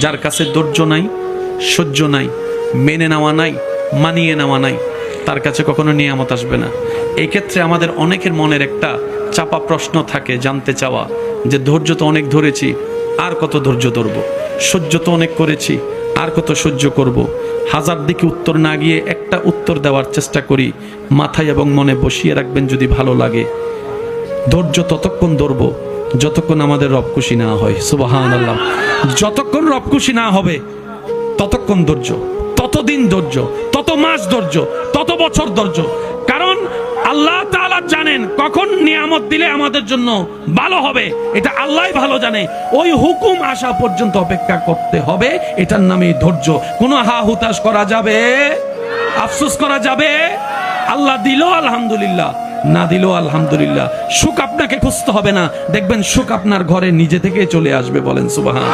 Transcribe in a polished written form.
যার কাছে ধৈর্য নাই, সহ্য নাই, মেনে নেওয়া নাই, মানিয়ে নেওয়া নাই, তার কাছে কখনো নিয়ামত আসবে না। এই ক্ষেত্রে আমাদের অনেকের মনের একটা চাপা প্রশ্ন থাকে, জানতে চাওয়া যে ধৈর্য তো অনেক ধরেছি, আর কত ধৈর্য ধরব, সহ্য তো অনেক করেছি, আর কত সহ্য করব। হাজার দিকে উত্তর না গিয়ে একটা উত্তর দেওয়ার চেষ্টা করি, মাথায় এবং মনে বসিয়ে রাখবেন যদি ভালো লাগে। ধৈর্য ততক্ষণ ধরব যতক্ষণ আমাদের রব খুশি না হয়। সুবহানাল্লাহ। যতক্ষণ রব খুশি না হবে ততক্ষণ ধৈর্য, ততদিন ধৈর্য, তত মাস ধৈর্য, তত বছর ধৈর্য। কারণ আল্লাহ তাআলা জানেন কখন নিয়ামত দিলে আমাদের জন্য ভালো হবে, এটা আল্লাহই ভালো জানে। ওই হুকুম আসা পর্যন্ত অপেক্ষা করতে হবে, এটার নামই ধৈর্য। কোনো হা হুতাশ করা যাবে, আফসোস করা যাবে? আল্লাহ দিল আলহামদুলিল্লাহ, না দিল আলহামদুলিল্লাহ। সুখ আপনাকে খুঁজতে হবে না, দেখবেন সুখ আপনার ঘরে নিজে থেকে চলে আসবে। বলেন সুবহান।